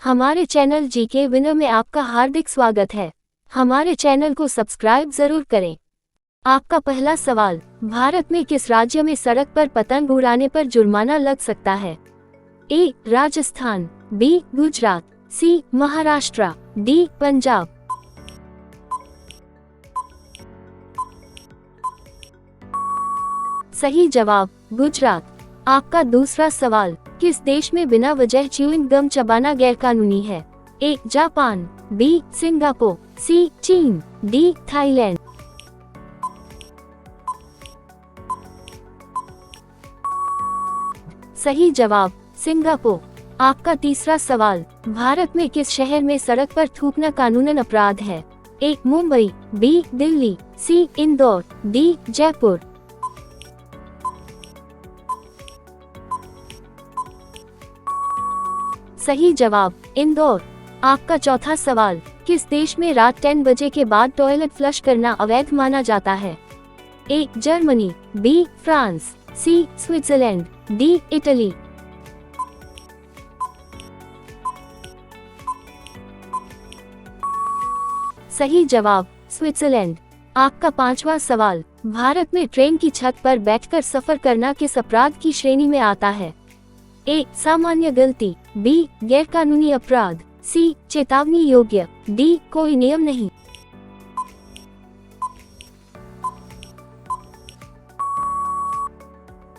हमारे channel GK winner में आपका हार्दिक स्वागत है। हमारे चैनल को सब्सक्राइब जरूर करें। आपका पहला सवाल, भारत में किस राज्य में सड़क पर पतंग उड़ाने पर जुर्माना लग सकता है? ए. राजस्थान, बी. गुजरात, सी. महाराष्ट्र, डी. पंजाब। सही जवाब, गुजरात। आपका दूसरा सवाल, किस देश में बिना वजह च्युइंग गम चबाना गैरकानूनी है? A. Japan, B. Singapore, C. चीन, डी. थाईलैंड। सही जवाब, सिंगापुर। आपका तीसरा सवाल, भारत में किस शहर में सड़क पर थूकना कानूनन अपराध है? ए. मुंबई, बी. दिल्ली, सी. इंदौर, डी. जयपुर। सही जवाब, इंदौर। आपका चौथा सवाल, किस देश में रात 10 बजे के बाद टॉयलेट फ्लश करना अवैध माना जाता है? A. Germany, B. France, C. Switzerland, D. Italy. सही जवाब, स्विट्जरलैंड। आपका पांचवा सवाल, भारत में ट्रेन की छत पर बैठकर सफर करना किस अपराध की श्रेणी में आता है? ए. सामान्य गलती, बी. गैरकानूनी अपराध, सी. चेतावनी योग्य, डी. कोई नियम नहीं।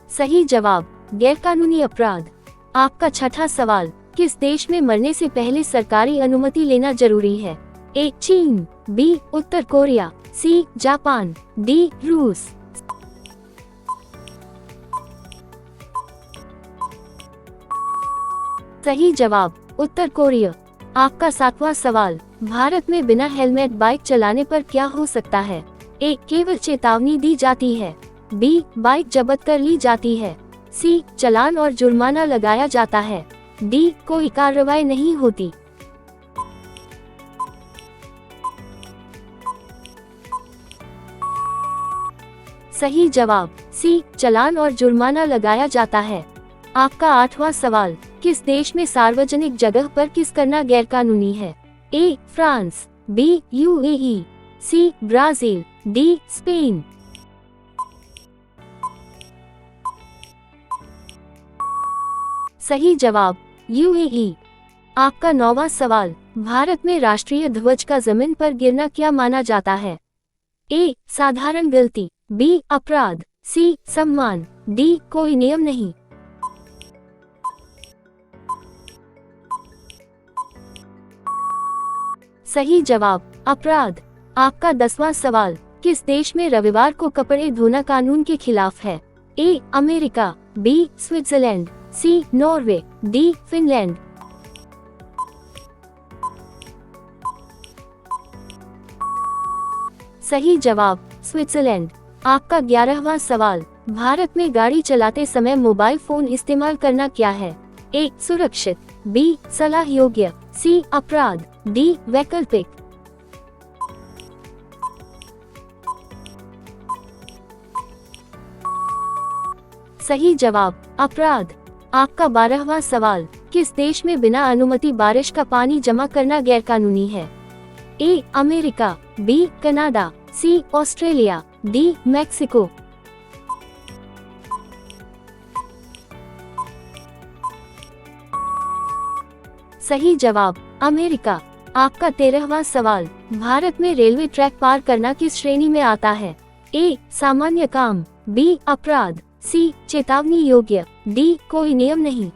सही जवाब, गैरकानूनी अपराध। आपका छठा सवाल, किस देश में मरने से पहले सरकारी अनुमति लेना जरूरी है? ए. चीन, बी. उत्तर कोरिया, सी. Japan, D. रूस। सही जवाब, उत्तर कोरिया। आपका सातवां सवाल, भारत में बिना हेलमेट बाइक चलाने पर क्या हो सकता है? ए. केवल चेतावनी दी जाती है, बी. बाइक जब्त कर ली जाती है, सी. चालान और जुर्माना लगाया जाता है, डी. कोई कार्रवाई नहीं होती। सही जवाब, सी. चालान और जुर्माना लगाया जाता है। आपका आठवां सवाल, किस देश में सार्वजनिक जगह पर किस करना गैरकानूनी है? A. France, B. UAE, C. Brazil, D. Spain. सही जवाब, यूएई। आपका नौवां सवाल, भारत में राष्ट्रीय ध्वज का जमीन पर गिरना क्या माना जाता है? ए. साधारण गलती, बी. अपराध, सी. सम्मान, डी. कोई नियम नहीं। सही जवाब, अपराध। आपका 10वां सवाल, किस देश में रविवार को कपड़े धोना कानून के खिलाफ है? A. America, B. Switzerland, C. Norway, D. Finland. सही जवाब, स्विट्जरलैंड। आपका 11वां सवाल, भारत में गाड़ी चलाते समय मोबाइल फोन इस्तेमाल करना क्या है? ए. सुरक्षित, बी. सलाह योग्य, सी. अपराध, डी. वैकल्पिक। सही जवाब, अपराध। आपका 12वां सवाल, किस देश में बिना अनुमति बारिश का पानी जमा करना गैरकानूनी है? A. America, B. Canada, C. Australia, D. Mexico. सही जवाब, अमेरिका। आपका 13वां सवाल, भारत में रेलवे ट्रैक पार करना किस श्रेणी में आता है? ए. सामान्य काम, बी. अपराध, सी. चेतावनी योग्य, डी. कोई नियम नहीं।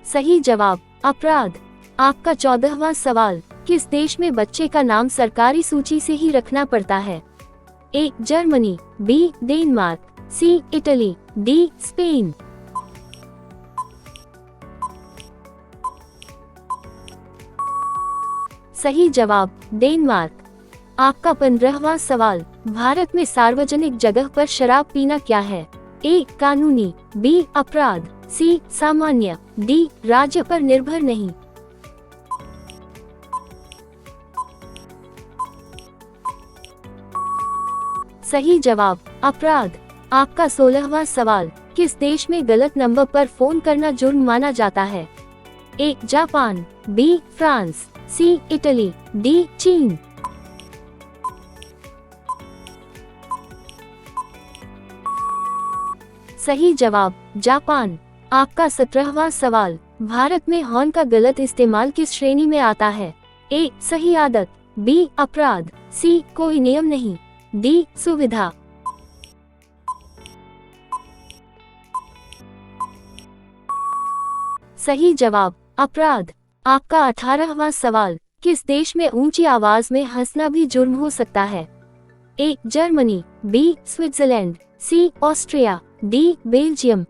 सही जवाब, अपराध। आपका 14वां सवाल, किस देश में बच्चे का नाम सरकारी सूची से ही रखना पड़ता है? A. Germany, B. Denmark, C. Italy, D. Spain. सही जवाब, डेनमार्क। आपका 15वां सवाल, भारत में सार्वजनिक जगह पर शराब पीना क्या है? ए. कानूनी, बी. अपराध, सी. सामान्य, डी. राज्य पर निर्भर नहीं। सही जवाब, अपराध। आपका 16वां सवाल, किस देश में गलत नंबर पर फोन करना जुर्म माना जाता है? A. Japan, B. France, C. Italy, D. चीन। सही जवाब जापान। आपका 17वां सवाल, भारत में हॉर्न का गलत इस्तेमाल किस श्रेणी में आता है? ए. सही आदत, बी. अपराध, सी. कोई नियम नहीं, डी. सुविधा। सही जवाब अपराध। आपका 18वां सवाल, किस देश में ऊंची आवाज में हंसना भी जुर्म हो सकता है? A. Germany, B. Switzerland, C. Austria, D. Belgium.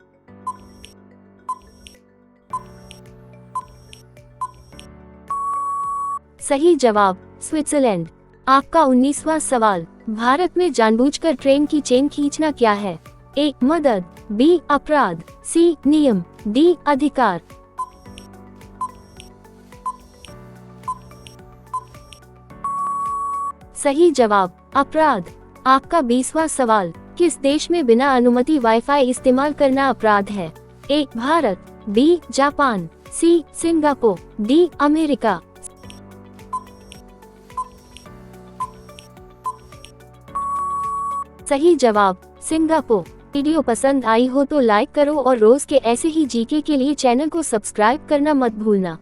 सही जवाब स्विट्जरलैंड। आपका 19वां सवाल, भारत में जानबूझकर ट्रेन की चेन खींचना क्या है? ए. मदद, बी. अपराध, सी. नियम, डी. अधिकार। सही जवाब अपराध। आपका 20वां सवाल, किस देश में बिना अनुमति वाईफाई इस्तेमाल करना अपराध है? A. Bharat, B. Japan, C. Singapore, D. America. सही जवाब सिंगापुर। वीडियो पसंद आई हो तो लाइक करो और रोज के ऐसे ही जीके के लिए चैनल को सब्सक्राइब करना मत भूलना।